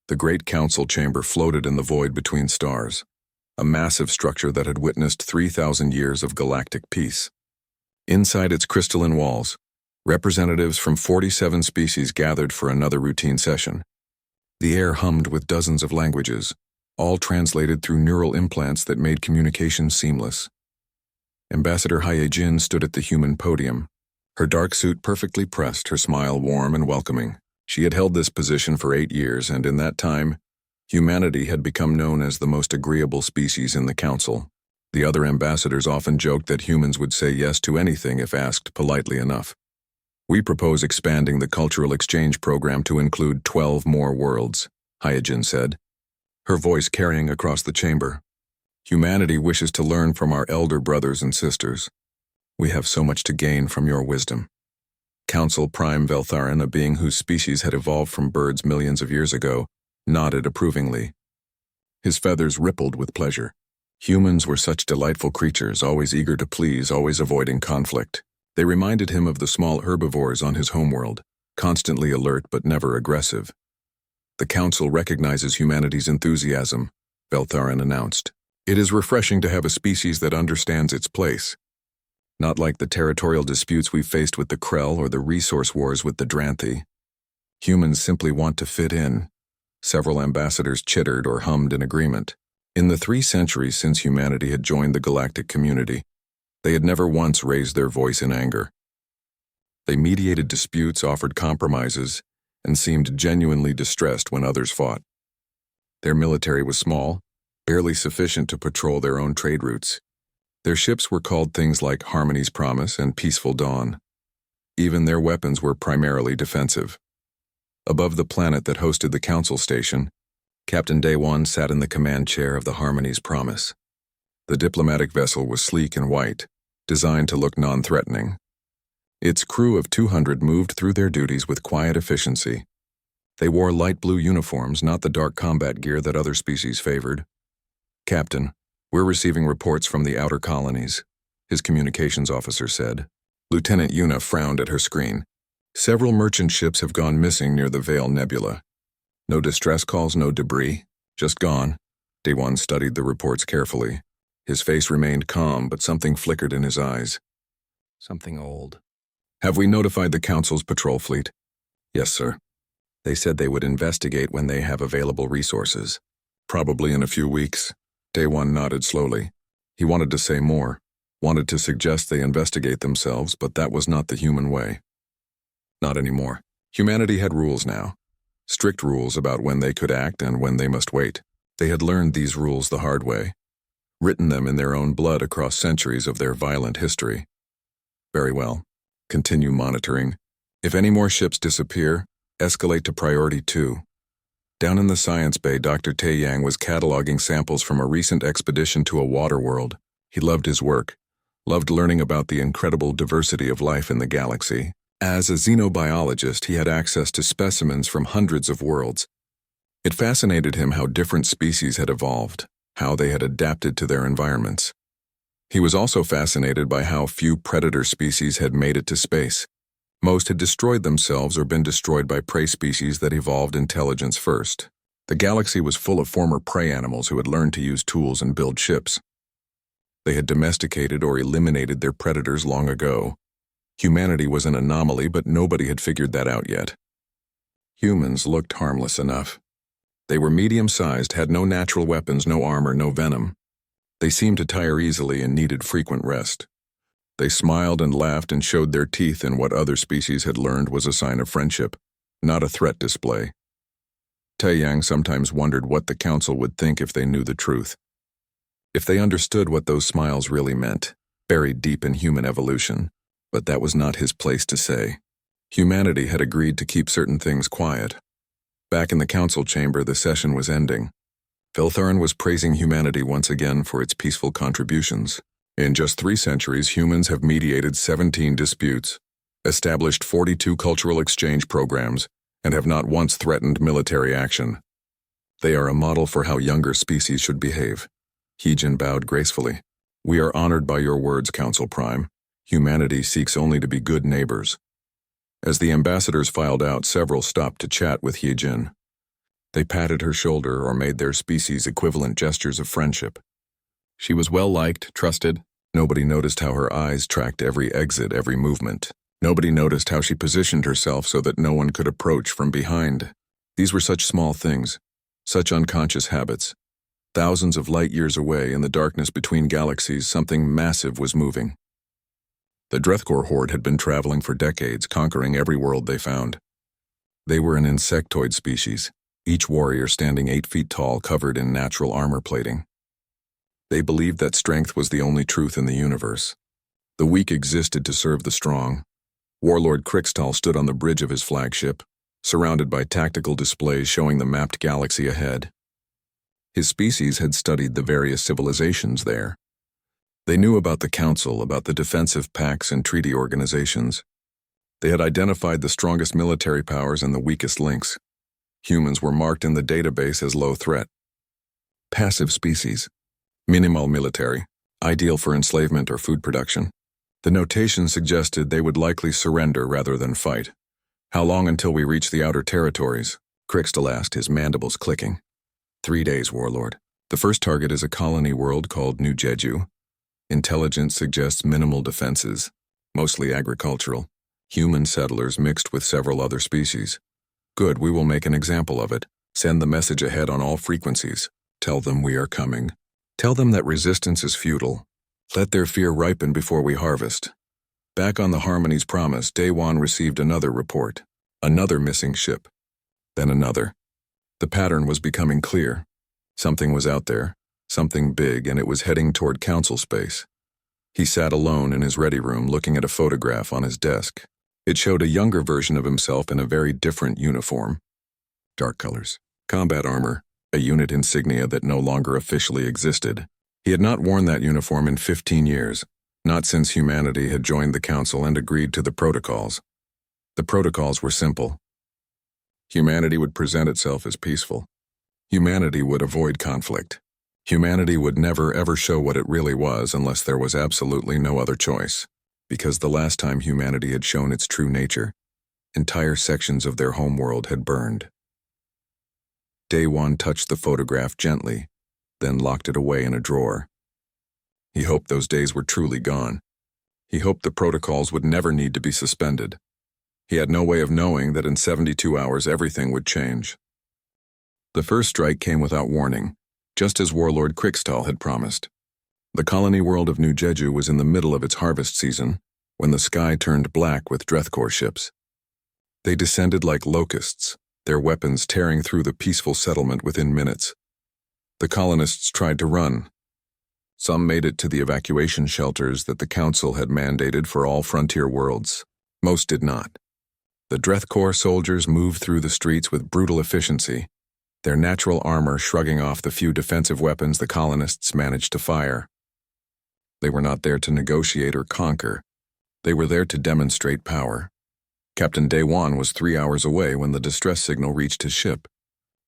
The great council chamber floated in the void between stars, a massive structure that had witnessed 3,000 years of galactic peace. Inside its crystalline walls, representatives from 47 species gathered for another routine session. The air hummed with dozens of languages, all translated through neural implants that made communication seamless. Ambassador Hyejin stood at the human podium, her dark suit perfectly pressed, her smile warm and welcoming. She had held this position for 8 years, and in that time, humanity had become known as the most agreeable species in the council. The other ambassadors often joked that humans would say yes to anything if asked politely enough. "We propose expanding the cultural exchange program to include 12 more worlds," Hyejin said, her voice carrying across the chamber. "Humanity wishes to learn from our elder brothers and sisters. We have so much to gain from your wisdom." Council Prime Veltharin, a being whose species had evolved from birds millions of years ago, nodded approvingly. His feathers rippled with pleasure. Humans were such delightful creatures, always eager to please, always avoiding conflict. They reminded him of the small herbivores on his homeworld, constantly alert but never aggressive. "The Council recognizes humanity's enthusiasm," Veltharin announced. "It is refreshing to have a species that understands its place. Not like the territorial disputes we've faced with the Krell or the resource wars with the Dranthi. Humans simply want to fit in." Several ambassadors chittered or hummed in agreement. In the 3 centuries since humanity had joined the galactic community, they had never once raised their voice in anger. They mediated disputes, offered compromises, and seemed genuinely distressed when others fought. Their military was small, barely sufficient to patrol their own trade routes. Their ships were called things like Harmony's Promise and Peaceful Dawn. Even their weapons were primarily defensive. Above the planet that hosted the council station, Captain Daewon sat in the command chair of the Harmony's Promise. The diplomatic vessel was sleek and white, designed to look non-threatening. Its crew of 200 moved through their duties with quiet efficiency. They wore light blue uniforms, not the dark combat gear that other species favored. "Captain, we're receiving reports from the outer colonies," his communications officer said. Lieutenant Yuna frowned at her screen. "Several merchant ships have gone missing near the Veil Nebula. No distress calls, no debris, just gone." Daewon studied the reports carefully. His face remained calm, but something flickered in his eyes. "Something old." "Have we notified the Council's patrol fleet?" "Yes, sir. They said they would investigate when they have available resources." "Probably in a few weeks." Daewon nodded slowly. He wanted to say more, wanted to suggest they investigate themselves, but that was not the human way. Not anymore. Humanity had rules now. Strict rules about when they could act and when they must wait. They had learned these rules the hard way, written them in their own blood across centuries of their violent history. "Very well. Continue monitoring. If any more ships disappear, escalate to Priority 2. Down in the science bay, Dr. Taeyang was cataloging samples from a recent expedition to a water world. He loved his work, loved learning about the incredible diversity of life in the galaxy. As a xenobiologist, he had access to specimens from hundreds of worlds. It fascinated him how different species had evolved, how they had adapted to their environments. He was also fascinated by how few predator species had made it to space. Most had destroyed themselves or been destroyed by prey species that evolved intelligence first. The galaxy was full of former prey animals who had learned to use tools and build ships. They had domesticated or eliminated their predators long ago. Humanity was an anomaly, but nobody had figured that out yet. Humans looked harmless enough. They were medium-sized, had no natural weapons, no armor, no venom. They seemed to tire easily and needed frequent rest. They smiled and laughed and showed their teeth in what other species had learned was a sign of friendship, not a threat display. Taeyang sometimes wondered what the Council would think if they knew the truth. If they understood what those smiles really meant, buried deep in human evolution. But that was not his place to say. Humanity had agreed to keep certain things quiet. Back in the council chamber, the session was ending. Veltharin was praising humanity once again for its peaceful contributions. In just 3 centuries, humans have mediated 17 disputes, established 42 cultural exchange programs, and have not once threatened military action. They are a model for how younger species should behave. Hyejin bowed gracefully. "We are honored by your words, Council Prime. Humanity seeks only to be good neighbors." As the ambassadors filed out, several stopped to chat with Hyejin. They patted her shoulder or made their species equivalent gestures of friendship. She was well-liked, trusted. Nobody noticed how her eyes tracked every exit, every movement. Nobody noticed how she positioned herself so that no one could approach from behind. These were such small things, such unconscious habits. Thousands of light years away, in the darkness between galaxies, something massive was moving. The Drethkor horde had been traveling for decades, conquering every world they found. They were an insectoid species, each warrior standing 8 feet tall, covered in natural armor plating. They believed that strength was the only truth in the universe. The weak existed to serve the strong. Warlord Krixtal stood on the bridge of his flagship, surrounded by tactical displays showing the mapped galaxy ahead. His species had studied the various civilizations there. They knew about the Council, about the defensive pacts and treaty organizations. They had identified the strongest military powers and the weakest links. Humans were marked in the database as low threat. Passive species. Minimal military, ideal for enslavement or food production. The notation suggested they would likely surrender rather than fight. How long until we reach the outer territories? Krixtal asked, his mandibles clicking. 3 days, Warlord. The first target is a colony world called New Jeju. Intelligence suggests minimal defenses, mostly agricultural. Human settlers mixed with several other species. Good, we will make an example of it. Send the message ahead on all frequencies. Tell them we are coming. Tell them that resistance is futile. Let their fear ripen before we harvest. Back on the Harmony's promise, Daewon received another report. Another missing ship. Then another. The pattern was becoming clear. Something was out there, something big, and it was heading toward Council space. He sat alone in his ready room looking at a photograph on his desk. It showed a younger version of himself in a very different uniform. Dark colors. Combat armor. A unit insignia that no longer officially existed. He had not worn that uniform in 15 years, not since humanity had joined the Council and agreed to the protocols. The protocols were simple. Humanity would present itself as peaceful. Humanity would avoid conflict. Humanity would never ever show what it really was unless there was absolutely no other choice. Because the last time humanity had shown its true nature, entire sections of their homeworld had burned. Daewon touched the photograph gently, then locked it away in a drawer. He hoped those days were truly gone. He hoped the protocols would never need to be suspended. He had no way of knowing that in 72 hours everything would change. The first strike came without warning, just as Warlord Krixtal had promised. The colony world of New Jeju was in the middle of its harvest season, when the sky turned black with Drethkor ships. They descended like locusts, their weapons tearing through the peaceful settlement within minutes. The colonists tried to run. Some made it to the evacuation shelters that the Council had mandated for all frontier worlds. Most did not. The Drethkor soldiers moved through the streets with brutal efficiency, their natural armor shrugging off the few defensive weapons the colonists managed to fire. They were not there to negotiate or conquer. They were there to demonstrate power. Captain Daewon was 3 hours away when the distress signal reached his ship.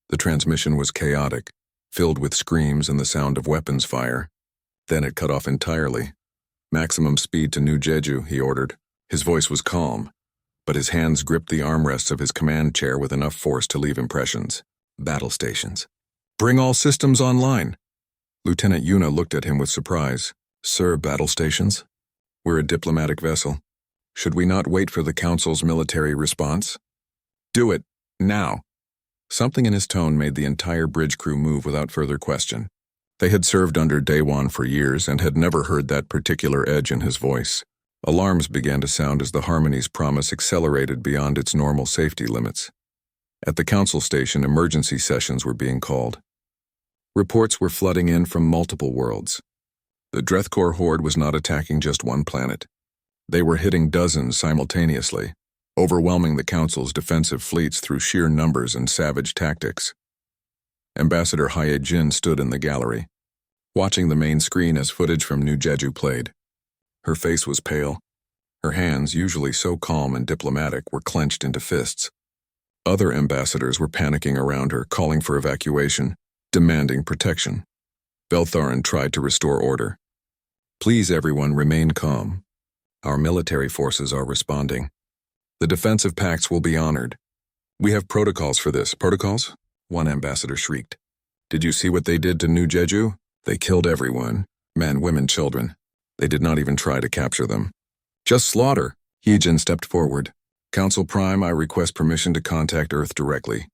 The transmission was chaotic, filled with screams and the sound of weapons fire. Then it cut off entirely. Maximum speed to New Jeju, he ordered. His voice was calm, but his hands gripped the armrests of his command chair with enough force to leave impressions. Battle stations. Bring all systems online. Lieutenant Yuna looked at him with surprise. Sir, battle stations? We're a diplomatic vessel. Should we not wait for the Council's military response? Do it, now. Something in his tone made the entire bridge crew move without further question. They had served under Daewon for years and had never heard that particular edge in his voice. Alarms began to sound as the Harmony's promise accelerated beyond its normal safety limits. At the Council station, emergency sessions were being called. Reports were flooding in from multiple worlds. The Drethkor horde was not attacking just one planet. They were hitting dozens simultaneously, overwhelming the Council's defensive fleets through sheer numbers and savage tactics. Ambassador Hye-jin stood in the gallery, watching the main screen as footage from New Jeju played. Her face was pale. Her hands, usually so calm and diplomatic, were clenched into fists. Other ambassadors were panicking around her, calling for evacuation, demanding protection. Beltharin tried to restore order. Please, everyone, remain calm. Our military forces are responding. The defensive pacts will be honored. We have protocols for this. Protocols? one ambassador shrieked. Did you see what they did to New Jeju? They killed everyone. Men, women, children. They did not even try to capture them. Just slaughter. Heejin stepped forward. Council Prime, I request permission to contact Earth directly.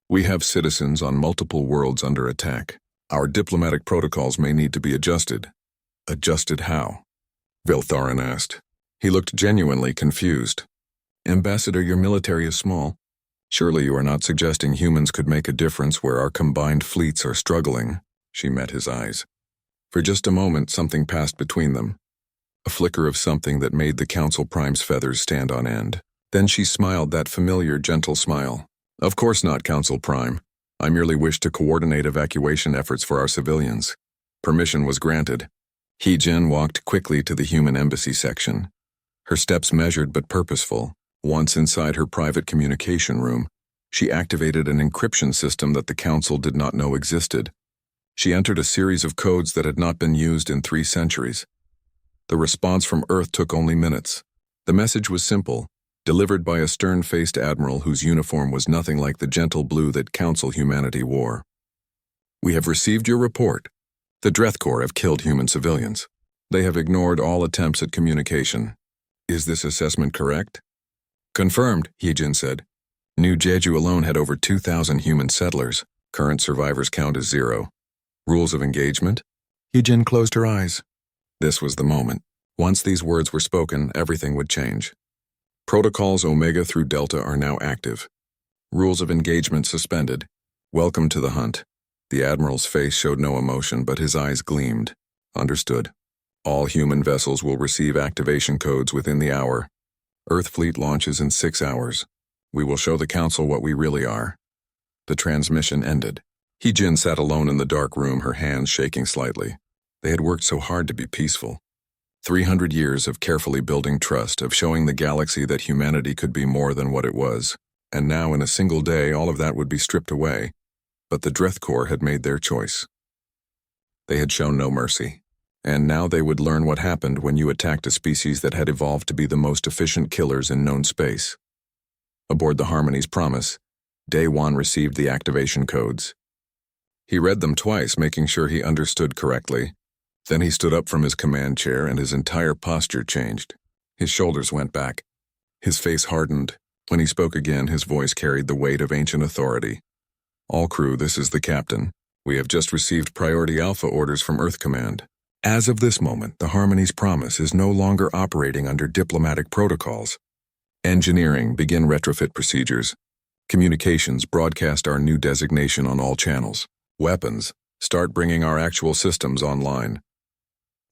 We have citizens on multiple worlds under attack. Our diplomatic protocols may need to be adjusted. Adjusted how? Viltharan asked. He looked genuinely confused. Ambassador, your military is small. Surely you are not suggesting humans could make a difference where our combined fleets are struggling. She met his eyes. For just a moment, something passed between them. A flicker of something that made the Council Prime's feathers stand on end. Then she smiled that familiar, gentle smile. Of course not, Council Prime. I merely wish to coordinate evacuation efforts for our civilians. Permission was granted. Heejin walked quickly to the human embassy section. Her steps measured but purposeful. Once inside her private communication room, she activated an encryption system that the Council did not know existed. She entered a series of codes that had not been used in 3 centuries. The response from Earth took only minutes. The message was simple, delivered by a stern-faced admiral whose uniform was nothing like the gentle blue that Council humanity wore. We have received your report. The Drethkor have killed human civilians. They have ignored all attempts at communication. Is this assessment correct? Confirmed, Heejin said. New Jeju alone had over 2,000 human settlers. Current survivors count as 0. Rules of engagement? Heejin closed her eyes. This was the moment. Once these words were spoken, everything would change. Protocols Omega through Delta are now active. Rules of engagement suspended. Welcome to the hunt. The Admiral's face showed no emotion, but his eyes gleamed. Understood. All human vessels will receive activation codes within the hour. Earth fleet launches in 6 hours. We will show the Council what we really are. The transmission ended. Heejin sat alone in the dark room, her hands shaking slightly. They had worked so hard to be peaceful. 300 years of carefully building trust, of showing the galaxy that humanity could be more than what it was. And now, in a single day, all of that would be stripped away. But the Drethkor had made their choice. They had shown no mercy. And now they would learn what happened when you attacked a species that had evolved to be the most efficient killers in known space. Aboard the Harmony's Promise, Daewon received the activation codes. He read them twice, making sure he understood correctly. Then he stood up from his command chair and his entire posture changed. His shoulders went back. His face hardened. When he spoke again, his voice carried the weight of ancient authority. All crew, this is the captain. We have just received priority alpha orders from Earth Command. As of this moment, the Harmony's Promise is no longer operating under diplomatic protocols. Engineering, begin retrofit procedures. Communications, broadcast our new designation on all channels. Weapons, start bringing our actual systems online.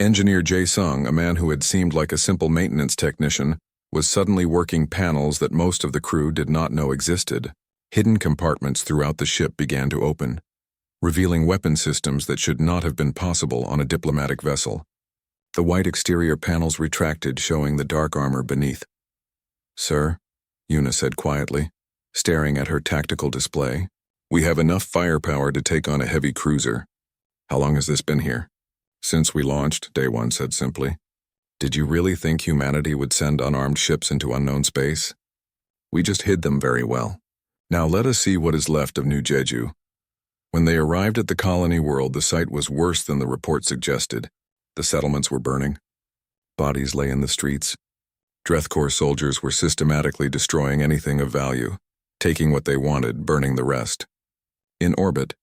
Engineer Jae-sung, a man who had seemed like a simple maintenance technician, was suddenly working panels that most of the crew did not know existed. Hidden compartments throughout the ship began to open, revealing weapon systems that should not have been possible on a diplomatic vessel. The white exterior panels retracted, showing the dark armor beneath. Sir, Yuna said quietly, staring at her tactical display. We have enough firepower to take on a heavy cruiser. How long has this been here? Since we launched, Daewon said simply. Did you really think humanity would send unarmed ships into unknown space? We just hid them very well. Now let us see what is left of New Jeju. When they arrived at the colony world, the sight was worse than the report suggested. The settlements were burning. Bodies lay in the streets. Drethkor soldiers were systematically destroying anything of value, taking what they wanted, burning the rest. In orbit,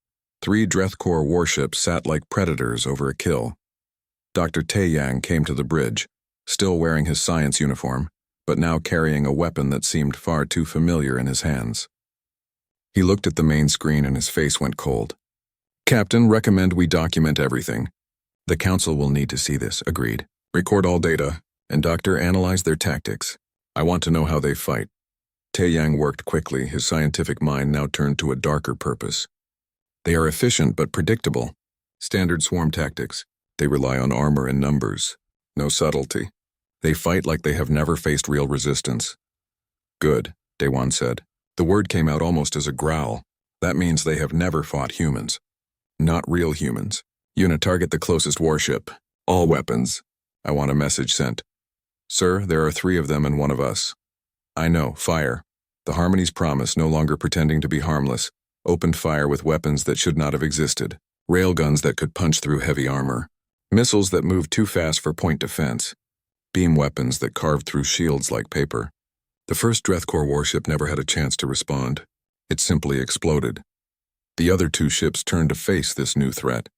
3 Drethkor warships sat like predators over a kill. Dr. Taeyang came to the bridge, still wearing his science uniform, but now carrying a weapon that seemed far too familiar in his hands. He looked at the main screen and his face went cold. Captain, recommend we document everything. The Council will need to see this, agreed. Record all data, and Doctor, analyze their tactics. I want to know how they fight. Taeyang worked quickly, his scientific mind now turned to a darker purpose. They are efficient but predictable. Standard swarm tactics. They rely on armor and numbers. No subtlety. They fight like they have never faced real resistance. Good, Daewon said. The word came out almost as a growl. That means they have never fought humans. Not real humans. Yuna, target the closest warship. All weapons. I want a message sent. Sir, there are 3 of them and 1 of us. I know, fire. The Harmony's Promise, no longer pretending to be harmless. opened fire with weapons that should not have existed, railguns that could punch through heavy armor, missiles that moved too fast for point defense, beam weapons that carved through shields like paper. The first Dreathcore warship never had a chance to respond. It simply exploded. The other two ships turned to face this new threat.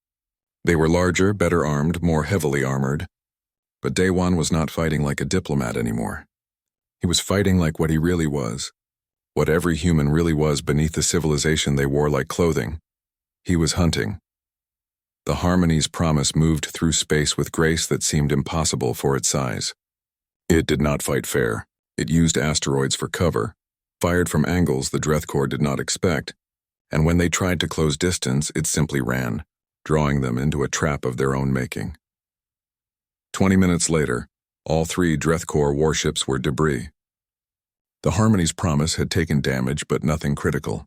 They were larger, better armed, more heavily armored. But Daewon was not fighting like a diplomat anymore. He was fighting like what he really was, what every human really was beneath the civilization they wore like clothing. He was hunting. The Harmony's promise moved through space with grace that seemed impossible for its size. It did not fight fair. It used asteroids for cover, fired from angles the Dreathcore did not expect, and when they tried to close distance, it simply ran, drawing them into a trap of their own making. 20 minutes later, all three Dreathcore warships were debris. The Harmony's promise had taken damage, but nothing critical.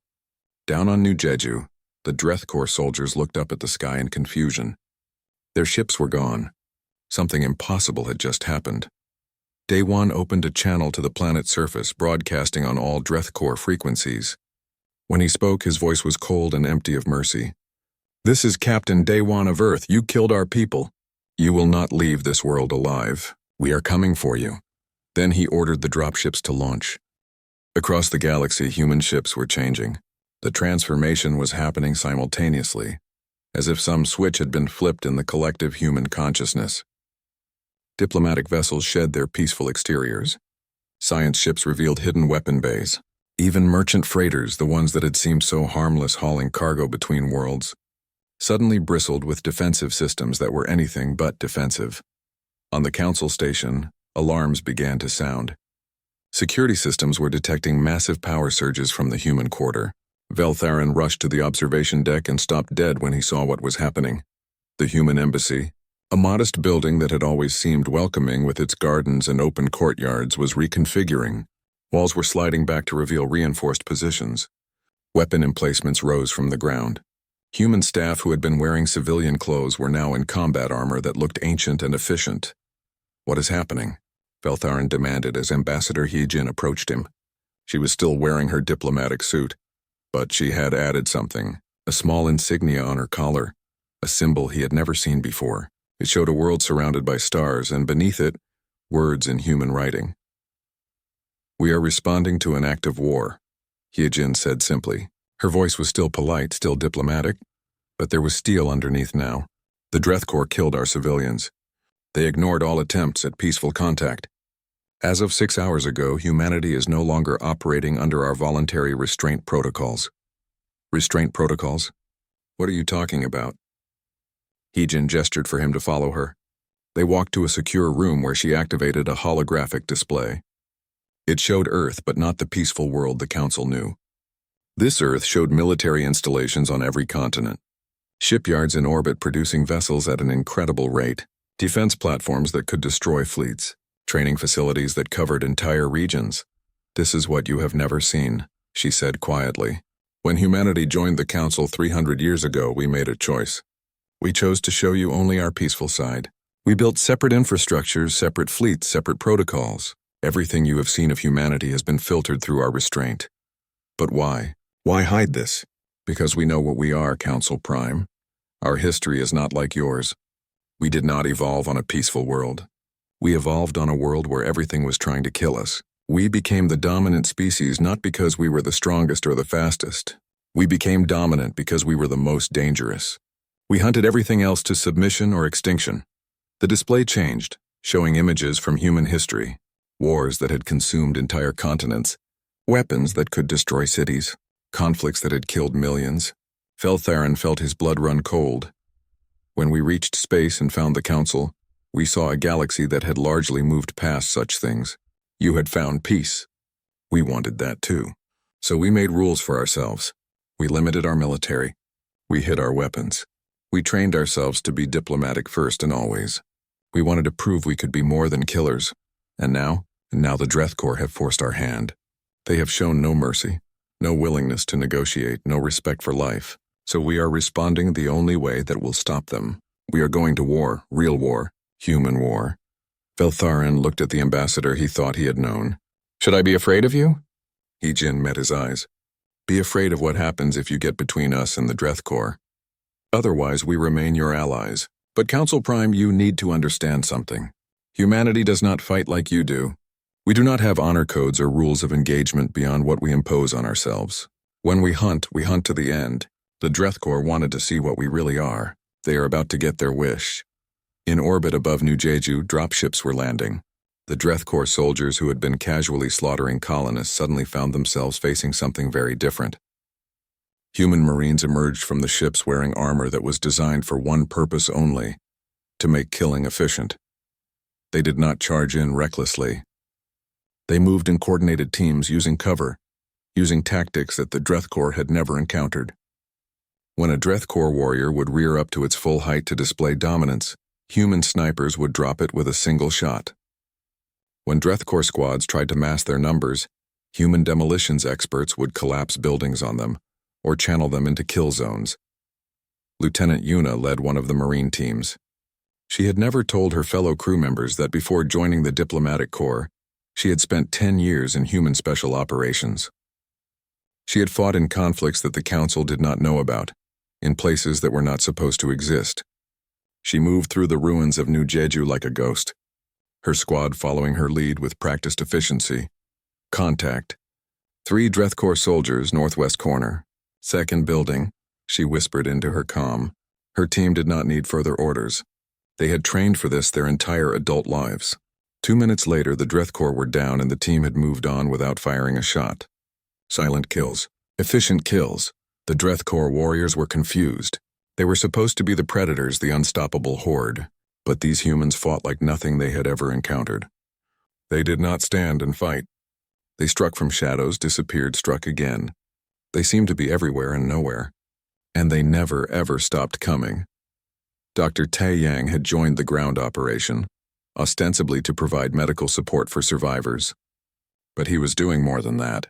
Down on New Jeju, the Dreathcore soldiers looked up at the sky in confusion. Their ships were gone. Something impossible had just happened. Daewon opened a channel to the planet's surface, broadcasting on all Dreathcore frequencies. When he spoke, his voice was cold and empty of mercy. "This is Captain Daewon of Earth. You killed our people. You will not leave this world alive. We are coming for you." Then he ordered the dropships to launch. Across the galaxy, human ships were changing. The transformation was happening simultaneously, as if some switch had been flipped in the collective human consciousness. Diplomatic vessels shed their peaceful exteriors. Science ships revealed hidden weapon bays. Even merchant freighters, the ones that had seemed so harmless hauling cargo between worlds, suddenly bristled with defensive systems that were anything but defensive. On the council station, alarms began to sound. Security systems were detecting massive power surges from the human quarter. Veltharin rushed to the observation deck and stopped dead when he saw what was happening. The human embassy, a modest building that had always seemed welcoming with its gardens and open courtyards, was reconfiguring. Walls were sliding back to reveal reinforced positions. Weapon emplacements rose from the ground. Human staff who had been wearing civilian clothes were now in combat armor that looked ancient and efficient. "What is happening?" Veltharin demanded as Ambassador Heejin approached him. She was still wearing her diplomatic suit, but she had added something, a small insignia on her collar, a symbol he had never seen before. It showed a world surrounded by stars, and beneath it, words in human writing. "We are responding to an act of war," Heejin said simply. Her voice was still polite, still diplomatic, but there was steel underneath now. "The Dreathcore killed our civilians. They ignored all attempts at peaceful contact. As of 6 hours ago, humanity is no longer operating under our voluntary restraint protocols." "Restraint protocols? What are you talking about?" Heejin gestured for him to follow her. They walked to a secure room where she activated a holographic display. It showed Earth, but not the peaceful world the Council knew. This Earth showed military installations on every continent, shipyards in orbit producing vessels at an incredible rate, defense platforms that could destroy fleets, training facilities that covered entire regions. "This is what you have never seen," she said quietly. "When humanity joined the Council 300 years ago, we made a choice. We chose to show you only our peaceful side. We built separate infrastructures, separate fleets, separate protocols. Everything you have seen of humanity has been filtered through our restraint. But why? Why hide this? Because we know what we are, Council Prime. Our history is not like yours. We did not evolve on a peaceful world. We evolved on a world where everything was trying to kill us. We became the dominant species not because we were the strongest or the fastest. We became dominant because we were the most dangerous. We hunted everything else to submission or extinction." The display changed, showing images from human history, wars that had consumed entire continents, weapons that could destroy cities, conflicts that had killed millions. Veltharin felt his blood run cold. When we reached space and found the Council, we saw a galaxy that had largely moved past such things. You had found peace. We wanted that too. So we made rules for ourselves. We limited our military. We hid our weapons. We trained ourselves to be diplomatic first and always. We wanted to prove we could be more than killers. And now the Dreathcore have forced our hand. They have shown no mercy, no willingness to negotiate, no respect for life. So we are responding the only way that will stop them. We are going to war, real war, human war. Veltharin looked at the ambassador he thought he had known. "Should I be afraid of you?" Heejin met his eyes. Be afraid of what happens if you get between us and the Dreth Corps. Otherwise, we remain your allies. But Council Prime, you need to understand something. Humanity does not fight like you do. We do not have honor codes or rules of engagement beyond what we impose on ourselves. When we hunt to the end. The Dreth Corps wanted to see what we really are. They are about to get their wish. In orbit above New Jeju, dropships were landing. The Dreth Corps soldiers who had been casually slaughtering colonists suddenly found themselves facing something very different. Human Marines emerged from the ships wearing armor that was designed for one purpose only: to make killing efficient. They did not charge in recklessly. They moved in coordinated teams using cover, using tactics that the Dreth Corps had never encountered. When a Dreth Corps warrior would rear up to its full height to display dominance, human snipers would drop it with a single shot. When Dreth Corps squads tried to mass their numbers, human demolitions experts would collapse buildings on them, or channel them into kill zones. Lieutenant Yuna led one of the Marine teams. She had never told her fellow crew members that before joining the diplomatic corps, she had spent 10 years in human special operations. She had fought in conflicts that the Council did not know about, in places that were not supposed to exist. She moved through the ruins of New Jeju like a ghost, her squad following her lead with practiced efficiency. Contact. 3 Dreth Corps soldiers, northwest corner. Second building, she whispered into her comm. Her team did not need further orders. They had trained for this their entire adult lives. 2 minutes later, the Dreth Corps were down and the team had moved on without firing a shot. Silent kills. Efficient kills. The Dreth Corps warriors were confused. They were supposed to be the predators, the unstoppable horde, but these humans fought like nothing they had ever encountered. They did not stand and fight. They struck from shadows, disappeared, struck again. They seemed to be everywhere and nowhere. And they never, ever stopped coming. Dr. Tae Yang had joined the ground operation, ostensibly to provide medical support for survivors. But he was doing more than that.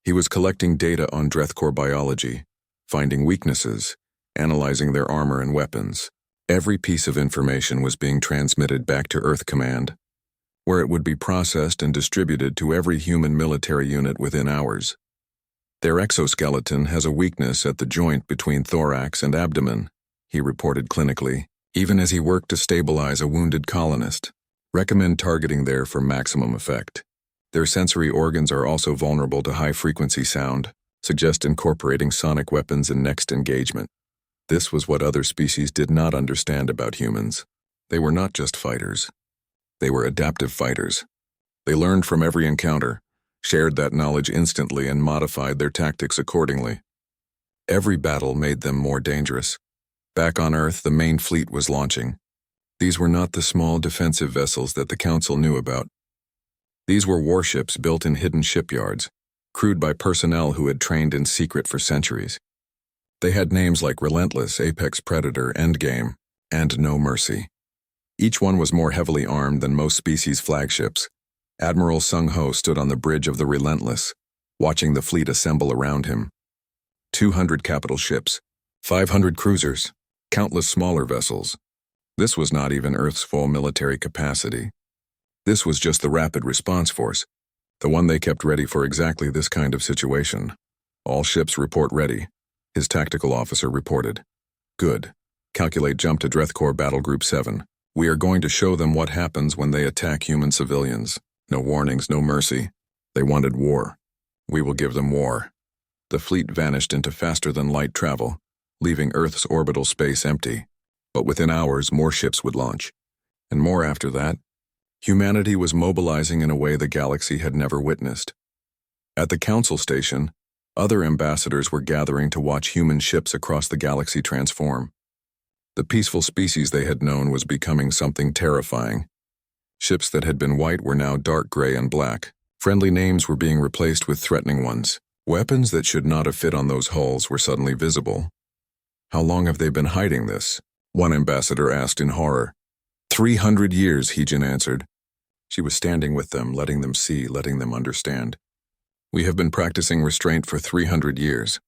He was collecting data on Dreth Corps biology, finding weaknesses, analyzing their armor and weapons. Every piece of information was being transmitted back to Earth Command, where it would be processed and distributed to every human military unit within hours. Their exoskeleton has a weakness at the joint between thorax and abdomen, he reported clinically, even as he worked to stabilize a wounded colonist. Recommend targeting there for maximum effect. Their sensory organs are also vulnerable to high-frequency sound, suggest incorporating sonic weapons in next engagement. This was what other species did not understand about humans. They were not just fighters. They were adaptive fighters. They learned from every encounter, shared that knowledge instantly, and modified their tactics accordingly. Every battle made them more dangerous. Back on Earth, the main fleet was launching. These were not the small defensive vessels that the Council knew about. These were warships built in hidden shipyards, crewed by personnel who had trained in secret for centuries. They had names like Relentless, Apex Predator, Endgame, and No Mercy. Each one was more heavily armed than most species' flagships. Admiral Sung Ho stood on the bridge of the Relentless, watching the fleet assemble around him. 200 capital ships, 500 cruisers, countless smaller vessels. This was not even Earth's full military capacity. This was just the Rapid Response Force, the one they kept ready for exactly this kind of situation. All ships report ready, his tactical officer reported. Good. Calculate jump to Dreth Corps Battle Group 7. We are going to show them what happens when they attack human civilians. No warnings, no mercy. They wanted war. We will give them war. The fleet vanished into faster-than-light travel, leaving Earth's orbital space empty. But within hours, more ships would launch. And more after that. Humanity was mobilizing in a way the galaxy had never witnessed. At the Council Station, other ambassadors were gathering to watch human ships across the galaxy transform. The peaceful species they had known was becoming something terrifying. Ships that had been white were now dark gray and black. Friendly names were being replaced with threatening ones. Weapons that should not have fit on those hulls were suddenly visible. How long have they been hiding this? One ambassador asked in horror. 300 years, Heejin answered. She was standing with them, letting them see, letting them understand. We have been practicing restraint for 300 years.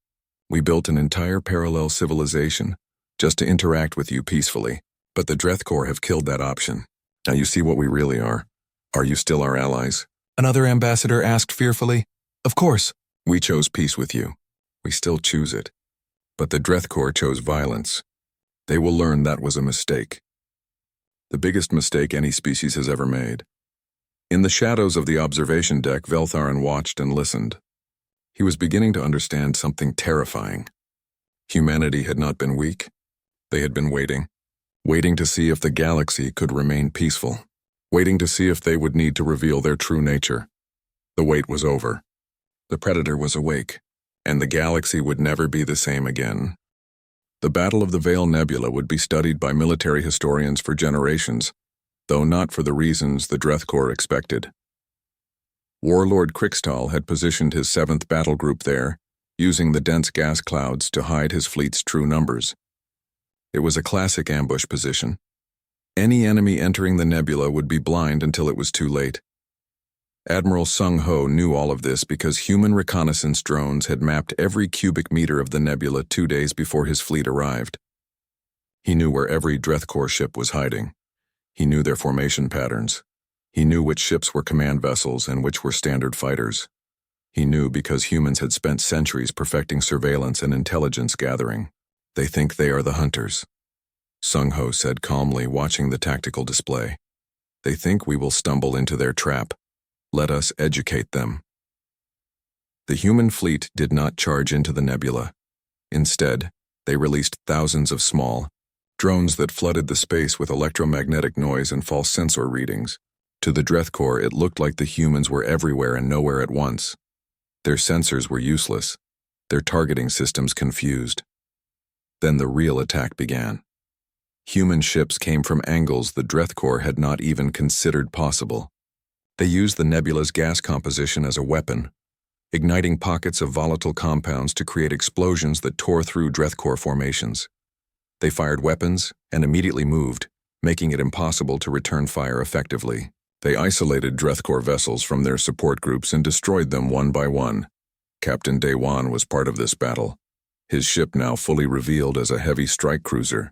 We built an entire parallel civilization, just to interact with you peacefully. But the Dreth Corps have killed that option. Now you see what we really are. Are you still our allies? Another ambassador asked fearfully. Of course. We chose peace with you. We still choose it. But the Drethkor chose violence. They will learn that was a mistake. The biggest mistake any species has ever made. In the shadows of the observation deck, Veltharin watched and listened. He was beginning to understand something terrifying. Humanity had not been weak. They had been waiting to see if the galaxy could remain peaceful, waiting to see if they would need to reveal their true nature. The wait was over. The Predator was awake, and the galaxy would never be the same again. The Battle of the Veil Nebula would be studied by military historians for generations, though not for the reasons the Drethkor expected. Warlord Krixtal had positioned his 7th battle group there, using the dense gas clouds to hide his fleet's true numbers. It was a classic ambush position. Any enemy entering the nebula would be blind until it was too late. Admiral Sung Ho knew all of this because human reconnaissance drones had mapped every cubic meter of the nebula 2 days before his fleet arrived. He knew where every Drethkor ship was hiding. He knew their formation patterns. He knew which ships were command vessels and which were standard fighters. He knew because humans had spent centuries perfecting surveillance and intelligence gathering. They think they are the hunters, Sung Ho said calmly, watching the tactical display. They think we will stumble into their trap. Let us educate them. The human fleet did not charge into the nebula. Instead, they released thousands of small drones that flooded the space with electromagnetic noise and false sensor readings. To the Drethkor, it looked like the humans were everywhere and nowhere at once. Their sensors were useless, their targeting systems confused. Then the real attack began. Human ships came from angles the Drethkor had not even considered possible. They used the nebula's gas composition as a weapon, igniting pockets of volatile compounds to create explosions that tore through Drethkor formations. They fired weapons and immediately moved, making it impossible to return fire effectively. They isolated Drethkor vessels from their support groups and destroyed them one by one. Captain Dewan was part of this battle, his ship now fully revealed as a heavy strike cruiser.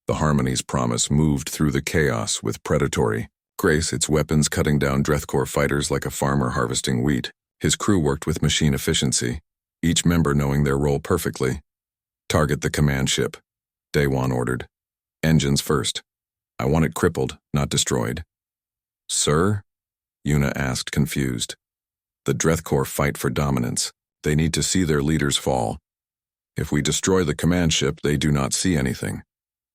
The Harmony's promise moved through the chaos with predatory grace, its weapons cutting down Drethkor fighters like a farmer harvesting wheat. His crew worked with machine efficiency, each member knowing their role perfectly. Target the command ship, Dewan ordered. Engines first. I want it crippled, not destroyed. Sir? Yuna asked, confused. The Drethkor fight for dominance. They need to see their leaders fall. If we destroy the command ship, they do not see anything.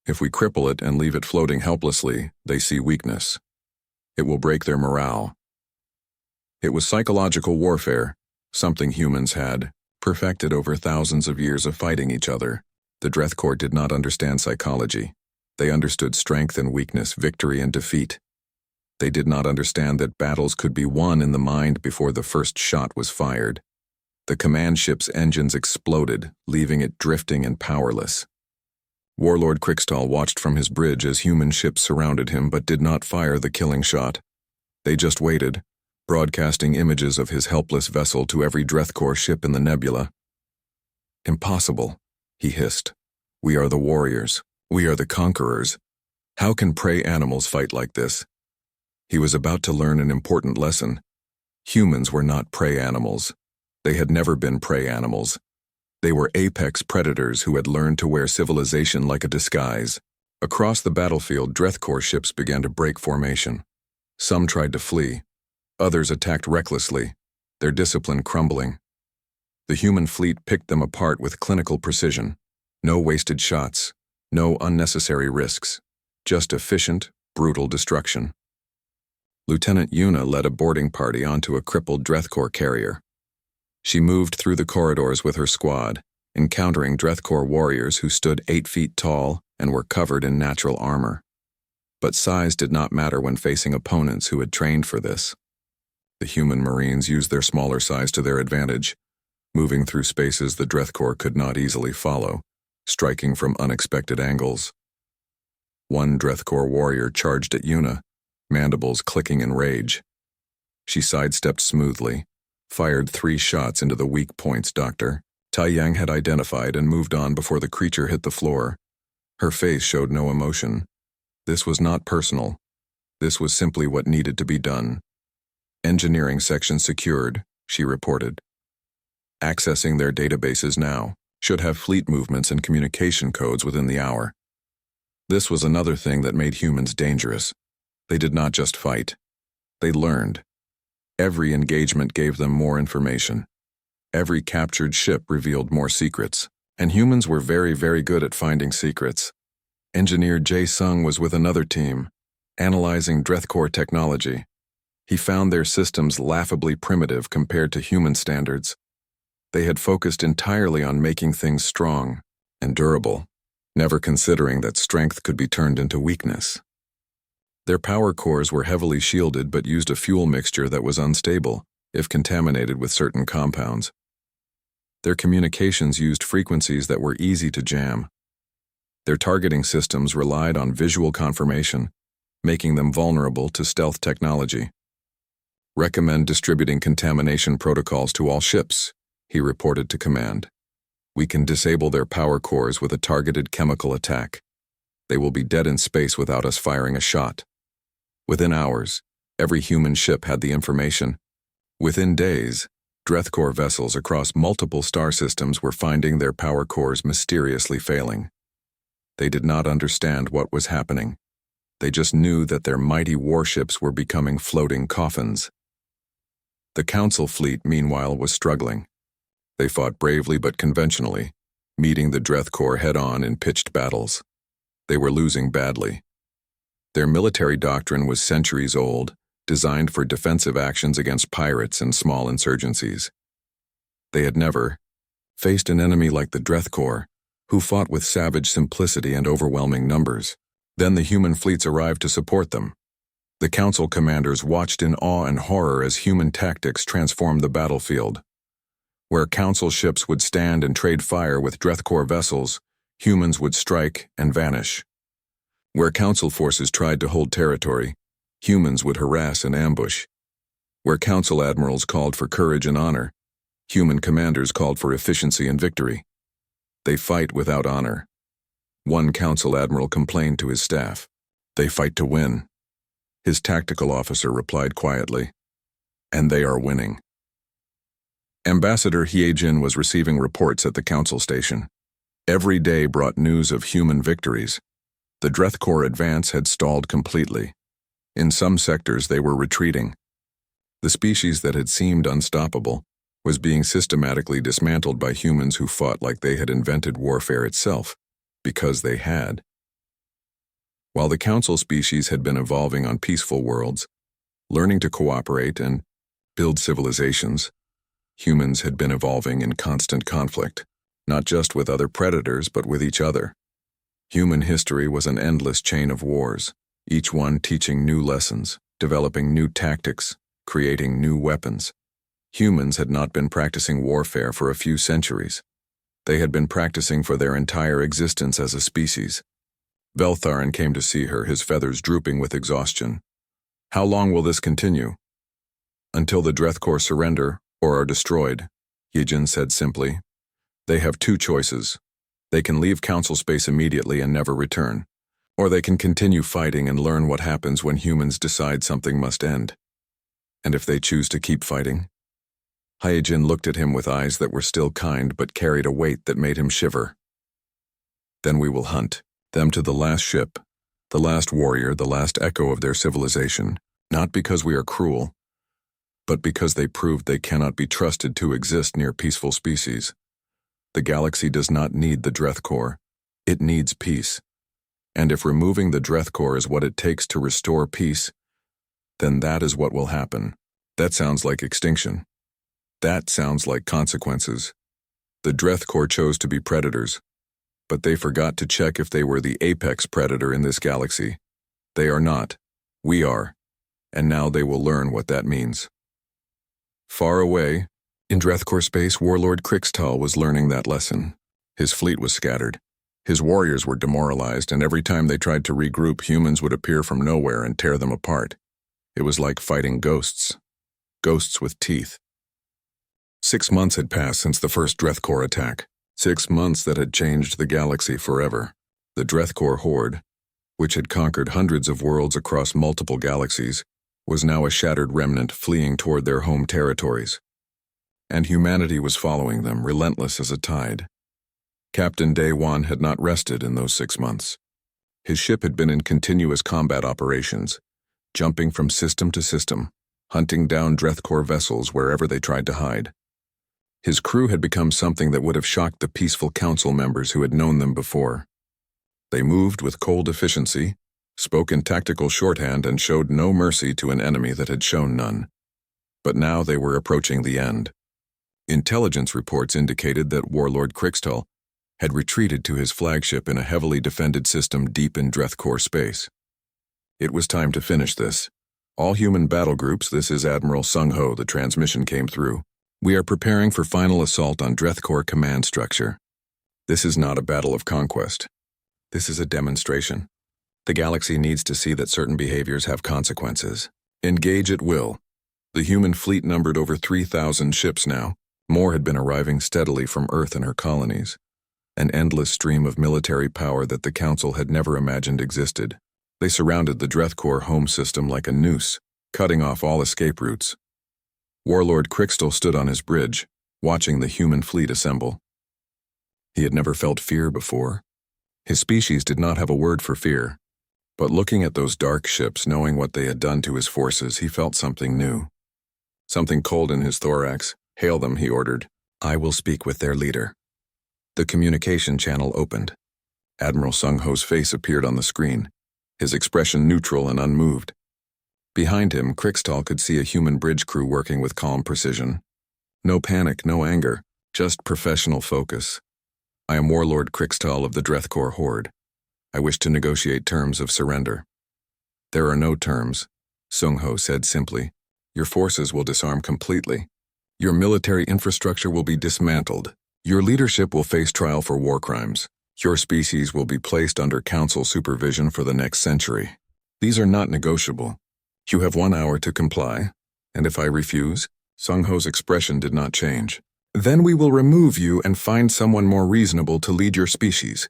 If we cripple it and leave it floating helplessly, they see weakness. It will break their morale. It was psychological warfare, something humans had perfected over thousands of years of fighting each other. The Drethkor did not understand psychology. They understood strength and weakness, victory and defeat. They did not understand that battles could be won in the mind before the first shot was fired. The command ship's engines exploded, leaving it drifting and powerless. Warlord Krixtal watched from his bridge as human ships surrounded him but did not fire the killing shot. They just waited, broadcasting images of his helpless vessel to every Drethkor ship in the nebula. Impossible, he hissed. We are the warriors. We are the conquerors. How can prey animals fight like this? He was about to learn an important lesson. Humans were not prey animals. They had never been prey animals. They were apex predators who had learned to wear civilization like a disguise. Across the battlefield, Drethkor ships began to break formation. Some tried to flee. Others attacked recklessly, their discipline crumbling. The human fleet picked them apart with clinical precision. No wasted shots, no unnecessary risks, just efficient, brutal destruction. Lieutenant Yuna led a boarding party onto a crippled Drethkor carrier. She moved through the corridors with her squad, encountering Drethkor warriors who stood 8 feet tall and were covered in natural armor. But size did not matter when facing opponents who had trained for this. The human Marines used their smaller size to their advantage, moving through spaces the Drethkor could not easily follow, striking from unexpected angles. One Drethkor warrior charged at Yuna, mandibles clicking in rage. She sidestepped smoothly, fired 3 shots into the weak points Dr. Taiyang had identified and moved on before the creature hit the floor. Her face showed no emotion. This was not personal. This was simply what needed to be done. Engineering section secured, she reported. Accessing their databases now should have fleet movements and communication codes within the hour. This was another thing that made humans dangerous. They did not just fight. They learned. Every engagement gave them more information. Every captured ship revealed more secrets. And humans were very, very good at finding secrets. Engineer Jae Sung was with another team, analyzing Drethcore technology. He found their systems laughably primitive compared to human standards. They had focused entirely on making things strong and durable, never considering that strength could be turned into weakness. Their power cores were heavily shielded but used a fuel mixture that was unstable if contaminated with certain compounds. Their communications used frequencies that were easy to jam. Their targeting systems relied on visual confirmation, making them vulnerable to stealth technology. Recommend distributing contamination protocols to all ships, he reported to command. We can disable their power cores with a targeted chemical attack. They will be dead in space without us firing a shot. Within hours, every human ship had the information. Within days, Drethcore vessels across multiple star systems were finding their power cores mysteriously failing. They did not understand what was happening. They just knew that their mighty warships were becoming floating coffins. The Council fleet, meanwhile, was struggling. They fought bravely but conventionally, meeting the Drethcore head-on in pitched battles. They were losing badly. Their military doctrine was centuries old, designed for defensive actions against pirates and small insurgencies. They had never faced an enemy like the Drethcore, who fought with savage simplicity and overwhelming numbers. Then the human fleets arrived to support them. The Council commanders watched in awe and horror as human tactics transformed the battlefield. Where Council ships would stand and trade fire with Drethcore vessels, humans would strike and vanish. Where Council forces tried to hold territory, humans would harass and ambush. Where Council admirals called for courage and honor, human commanders called for efficiency and victory. They fight without honor. One Council admiral complained to his staff. They fight to win. His tactical officer replied quietly, and they are winning. Ambassador Hyejin was receiving reports at the Council station. Every day brought news of human victories. The Drethcore advance had stalled completely. In some sectors they were retreating. The species that had seemed unstoppable was being systematically dismantled by humans who fought like they had invented warfare itself, because they had. While the Council species had been evolving on peaceful worlds, learning to cooperate and build civilizations, humans had been evolving in constant conflict, not just with other predators but with each other. Human history was an endless chain of wars, each one teaching new lessons, developing new tactics, creating new weapons. Humans had not been practicing warfare for a few centuries. They had been practicing for their entire existence as a species. Veltharin came to see her, his feathers drooping with exhaustion. How long will this continue? Until the Drethcore surrender or are destroyed, Hyejin said simply. They have two choices. They can leave Council space immediately and never return, or they can continue fighting and learn what happens when humans decide something must end. And if they choose to keep fighting? Hyejin looked at him with eyes that were still kind but carried a weight that made him shiver. Then we will hunt them to the last ship, the last warrior, the last echo of their civilization, not because we are cruel, but because they proved they cannot be trusted to exist near peaceful species. The galaxy does not need the Drethcore. It needs peace. And if removing the Drethcore is what it takes to restore peace, then that is what will happen. That sounds like extinction. That sounds like consequences. The Drethcore chose to be predators, but they forgot to check if they were the apex predator in this galaxy. They are not. We are. And now they will learn what that means. Far away, in Drethcore space, Warlord Krixtal was learning that lesson. His fleet was scattered. His warriors were demoralized, and every time they tried to regroup, humans would appear from nowhere and tear them apart. It was like fighting ghosts. Ghosts with teeth. 6 months had passed since the first Drethcore attack. 6 months that had changed the galaxy forever. The Drethcore horde, which had conquered hundreds of worlds across multiple galaxies, was now a shattered remnant fleeing toward their home territories. and humanity was following them, relentless as a tide. Captain Day One had not rested in those 6 months. His ship had been in continuous combat operations, jumping from system to system, hunting down Drethkor vessels wherever they tried to hide. His crew had become something that would have shocked the peaceful council members who had known them before. They moved with cold efficiency, spoke in tactical shorthand, and showed no mercy to an enemy that had shown none. But now they were approaching the end. Intelligence reports indicated that Warlord Crixtal had retreated to his flagship in a heavily defended system deep in Drethkor space. It was time to finish this. All human battle groups, this is Admiral Sung Ho, the transmission came through. We are preparing for final assault on Drethkor command structure. This is not a battle of conquest. This is a demonstration. The galaxy needs to see that certain behaviors have consequences. Engage at will. The human fleet numbered over 3,000 ships now. More had been arriving steadily from Earth and her colonies. An endless stream of military power that the Council had never imagined existed. They surrounded the Drethkor home system like a noose, cutting off all escape routes. Warlord Crixtal stood on his bridge, watching the human fleet assemble. He had never felt fear before. His species did not have a word for fear. But looking at those dark ships, knowing what they had done to his forces, he felt something new. Something cold in his thorax. Hail them, he ordered. I will speak with their leader. The communication channel opened. Admiral Sung Ho's face appeared on the screen, his expression neutral and unmoved. Behind him, Crixtal could see a human bridge crew working with calm precision. No panic, no anger, just professional focus. I am Warlord Crixtal of the Drethkor Horde. I wish to negotiate terms of surrender. There are no terms, Sung Ho said simply. Your forces will disarm completely. Your military infrastructure will be dismantled. Your leadership will face trial for war crimes. Your species will be placed under council supervision for the next century. These are not negotiable. You have 1 hour to comply, and if I refuse, Sung Ho's expression did not change. Then we will remove you and find someone more reasonable to lead your species.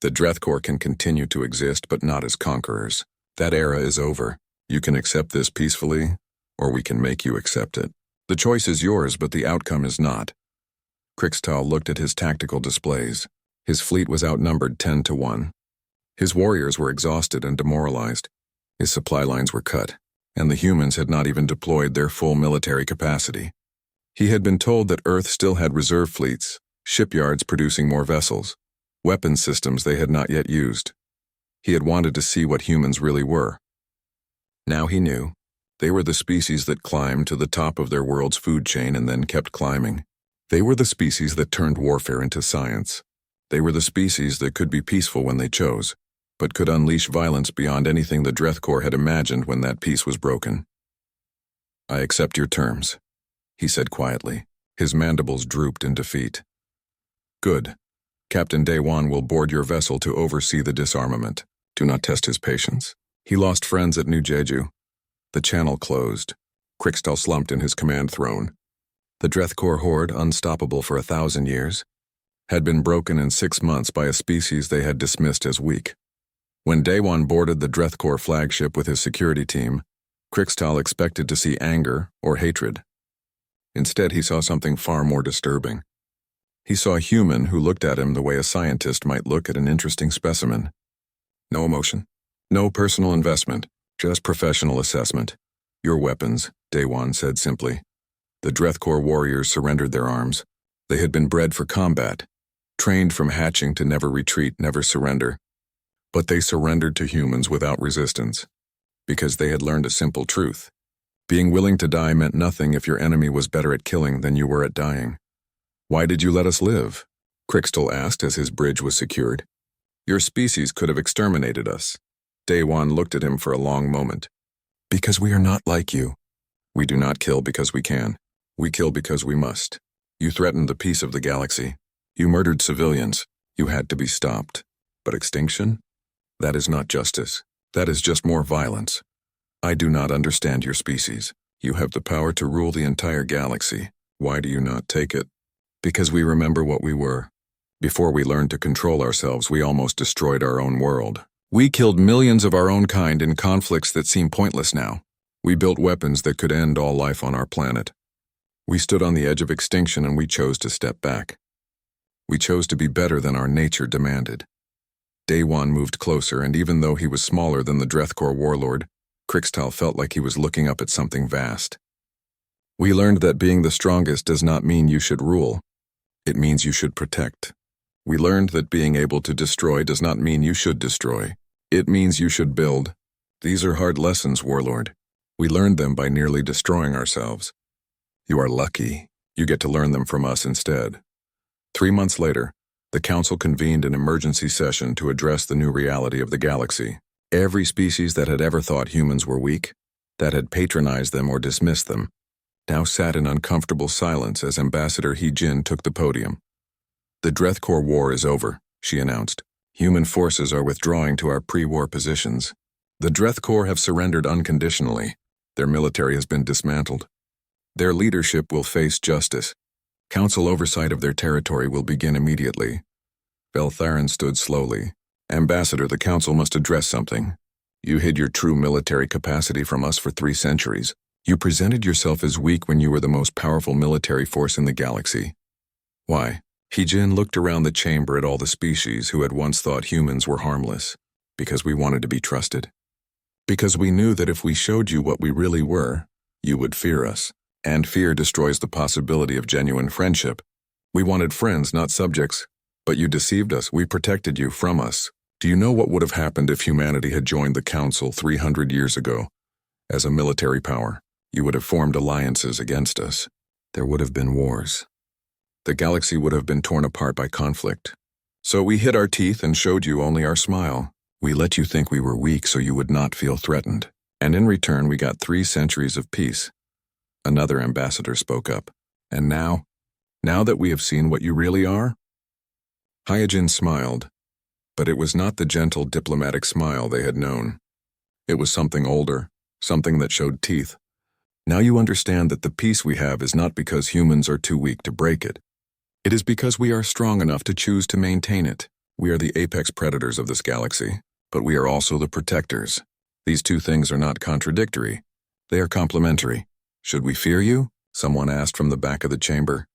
The Drethkor can continue to exist, but not as conquerors. That era is over. You can accept this peacefully, or we can make you accept it. The choice is yours, but the outcome is not. Crixtal looked at his tactical displays. His fleet was outnumbered 10 to 1. His warriors were exhausted and demoralized. His supply lines were cut, and the humans had not even deployed their full military capacity. He had been told that Earth still had reserve fleets, shipyards producing more vessels, weapons systems they had not yet used. He had wanted to see what humans really were. Now he knew. They were the species that climbed to the top of their world's food chain and then kept climbing. They were the species that turned warfare into science. They were the species that could be peaceful when they chose, but could unleash violence beyond anything the Drethkor had imagined when that peace was broken. I accept your terms, he said quietly. His mandibles drooped in defeat. Good. Captain Daywan will board your vessel to oversee the disarmament. Do not test his patience. He lost friends at New Jeju. The channel closed. Crixtal slumped in his command throne. The Drethkor horde, unstoppable for 1,000 years, had been broken in 6 months by a species they had dismissed as weak. When Daywan boarded the Drethkor flagship with his security team, Crixtal expected to see anger or hatred. Instead, he saw something far more disturbing. He saw a human who looked at him the way a scientist might look at an interesting specimen. No emotion, no personal investment, just professional assessment. Your weapons, Daywan said simply. The Drethkor warriors surrendered their arms. They had been bred for combat, trained from hatching to never retreat, never surrender. But they surrendered to humans without resistance, because they had learned a simple truth. Being willing to die meant nothing if your enemy was better at killing than you were at dying. Why did you let us live? Crixtal asked as his bridge was secured. Your species could have exterminated us. Daywan looked at him for a long moment. Because we are not like you. We do not kill because we can. We kill because we must. You threatened the peace of the galaxy. You murdered civilians. You had to be stopped. But extinction? That is not justice. That is just more violence. I do not understand your species. You have the power to rule the entire galaxy. Why do you not take it? Because we remember what we were. Before we learned to control ourselves, we almost destroyed our own world. We killed millions of our own kind in conflicts that seem pointless now. We built weapons that could end all life on our planet. We stood on the edge of extinction and we chose to step back. We chose to be better than our nature demanded. Day One moved closer, and even though he was smaller than the Drethkor warlord, Krixtal felt like he was looking up at something vast. We learned that being the strongest does not mean you should rule. It means you should protect. We learned that being able to destroy does not mean you should destroy. It means you should build. These are hard lessons, warlord. We learned them by nearly destroying ourselves. You are lucky. You get to learn them from us instead. 3 months later, the council convened an emergency session to address the new reality of the galaxy. Every species that had ever thought humans were weak, that had patronized them or dismissed them, now sat in uncomfortable silence as Ambassador He-Jin took the podium. The Drethkor War is over, she announced. Human forces are withdrawing to our pre-war positions. The Drethkor have surrendered unconditionally. Their military has been dismantled. Their leadership will face justice. Council oversight of their territory will begin immediately. Veltharin stood slowly. Ambassador, the council must address something. You hid your true military capacity from us for 3 centuries. You presented yourself as weak when you were the most powerful military force in the galaxy. Why? He-Jin looked around the chamber at all the species who had once thought humans were harmless. Because we wanted to be trusted. Because we knew that if we showed you what we really were, you would fear us. And fear destroys the possibility of genuine friendship. We wanted friends, not subjects. But you deceived us. We protected you from us. Do you know what would have happened if humanity had joined the Council 300 years ago? As a military power, you would have formed alliances against us. There would have been wars. The galaxy would have been torn apart by conflict. So we hid our teeth and showed you only our smile. We let you think we were weak so you would not feel threatened. And in return, we got 3 centuries of peace. Another ambassador spoke up. And now that we have seen what you really are? Hyojin smiled, but it was not the gentle diplomatic smile they had known. It was something older, something that showed teeth. Now you understand that the peace we have is not because humans are too weak to break it. It is because we are strong enough to choose to maintain it. We are the apex predators of this galaxy, but we are also the protectors. These two things are not contradictory. They are complementary. Should we fear you? Someone asked from the back of the chamber.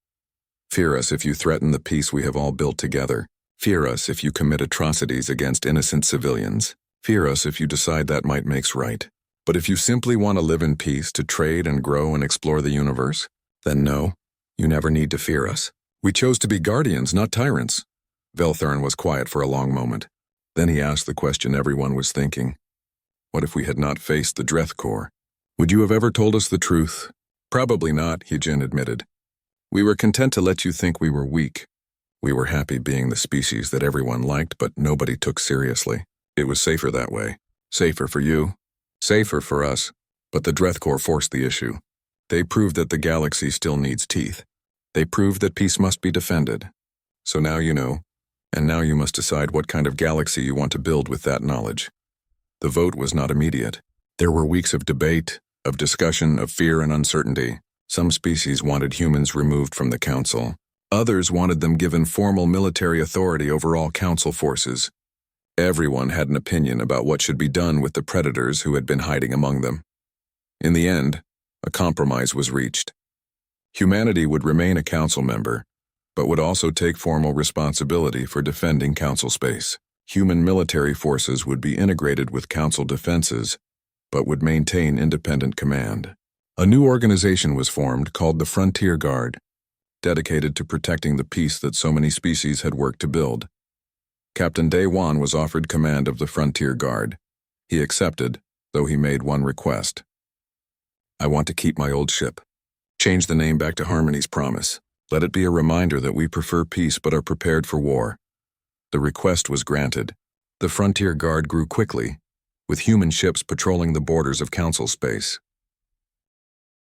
Fear us if you threaten the peace we have all built together. Fear us if you commit atrocities against innocent civilians. Fear us if you decide that might makes right. But if you simply want to live in peace, to trade and grow and explore the universe, then no, you never need to fear us. We chose to be guardians, not tyrants. Veltharin was quiet for a long moment. Then he asked the question everyone was thinking. What if we had not faced the Drethkor? Would you have ever told us the truth? Probably not, He-Jin admitted. We were content to let you think we were weak. We were happy being the species that everyone liked but nobody took seriously. It was safer that way. Safer for you. Safer for us. But the Drethkor forced the issue. They proved that the galaxy still needs teeth. They proved that peace must be defended. So now you know. And now you must decide what kind of galaxy you want to build with that knowledge. The vote was not immediate. There were weeks of debate, of discussion, of fear and uncertainty. Some species wanted humans removed from the council. Others wanted them given formal military authority over all council forces. Everyone had an opinion about what should be done with the predators who had been hiding among them. In the end, a compromise was reached. Humanity would remain a council member, but would also take formal responsibility for defending council space. Human military forces would be integrated with council defenses, but would maintain independent command. A new organization was formed called the Frontier Guard, dedicated to protecting the peace that so many species had worked to build. Captain Day One was offered command of the Frontier Guard. He accepted, though he made one request. I want to keep my old ship. Change the name back to Harmony's Promise. Let it be a reminder that we prefer peace but are prepared for war. The request was granted. The Frontier Guard grew quickly, with human ships patrolling the borders of council space.